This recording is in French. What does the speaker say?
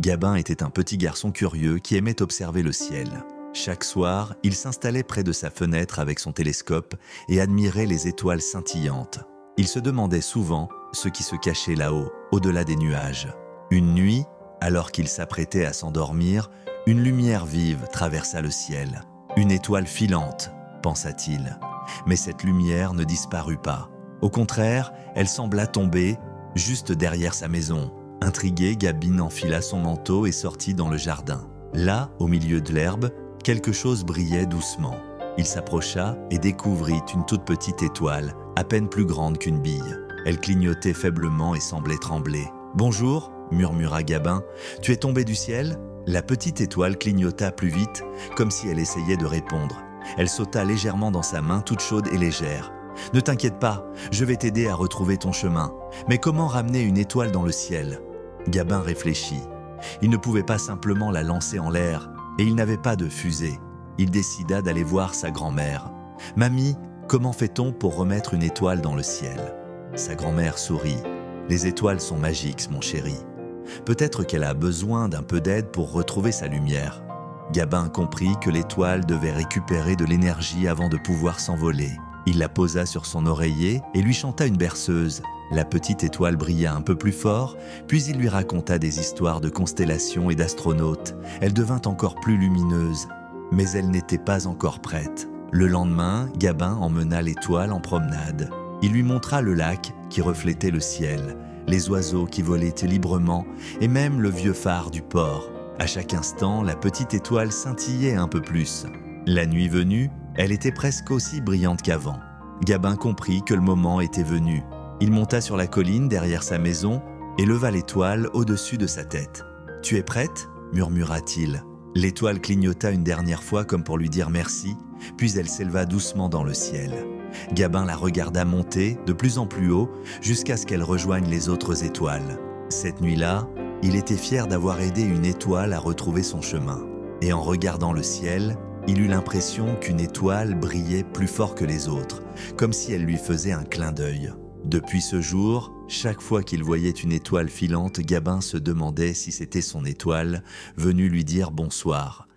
Gabin était un petit garçon curieux qui aimait observer le ciel. Chaque soir, il s'installait près de sa fenêtre avec son télescope et admirait les étoiles scintillantes. Il se demandait souvent ce qui se cachait là-haut, au-delà des nuages. Une nuit, alors qu'il s'apprêtait à s'endormir, une lumière vive traversa le ciel. Une étoile filante, pensa-t-il. Mais cette lumière ne disparut pas. Au contraire, elle sembla tomber juste derrière sa maison. Intrigué, Gabin enfila son manteau et sortit dans le jardin. Là, au milieu de l'herbe, quelque chose brillait doucement. Il s'approcha et découvrit une toute petite étoile, à peine plus grande qu'une bille. Elle clignotait faiblement et semblait trembler. « Bonjour » murmura Gabin. « Tu es tombé du ciel ?» La petite étoile clignota plus vite, comme si elle essayait de répondre. Elle sauta légèrement dans sa main, toute chaude et légère. « Ne t'inquiète pas, je vais t'aider à retrouver ton chemin. Mais comment ramener une étoile dans le ciel ?» Gabin réfléchit. Il ne pouvait pas simplement la lancer en l'air, et il n'avait pas de fusée. Il décida d'aller voir sa grand-mère. « Mamie, comment fait-on pour remettre une étoile dans le ciel ?» Sa grand-mère sourit. « Les étoiles sont magiques, mon chéri. Peut-être qu'elle a besoin d'un peu d'aide pour retrouver sa lumière. » Gabin comprit que l'étoile devait récupérer de l'énergie avant de pouvoir s'envoler. Il la posa sur son oreiller et lui chanta une berceuse. La petite étoile brilla un peu plus fort, puis il lui raconta des histoires de constellations et d'astronautes. Elle devint encore plus lumineuse, mais elle n'était pas encore prête. Le lendemain, Gabin emmena l'étoile en promenade. Il lui montra le lac qui reflétait le ciel, les oiseaux qui volaient librement et même le vieux phare du port. À chaque instant, la petite étoile scintillait un peu plus. La nuit venue, elle était presque aussi brillante qu'avant. Gabin comprit que le moment était venu. Il monta sur la colline derrière sa maison et leva l'étoile au-dessus de sa tête. « Tu es prête ?» murmura-t-il. L'étoile clignota une dernière fois comme pour lui dire merci, puis elle s'éleva doucement dans le ciel. Gabin la regarda monter de plus en plus haut jusqu'à ce qu'elle rejoigne les autres étoiles. Cette nuit-là, il était fier d'avoir aidé une étoile à retrouver son chemin. Et en regardant le ciel, il eut l'impression qu'une étoile brillait plus fort que les autres, comme si elle lui faisait un clin d'œil. Depuis ce jour, chaque fois qu'il voyait une étoile filante, Gabin se demandait si c'était son étoile venue lui dire bonsoir.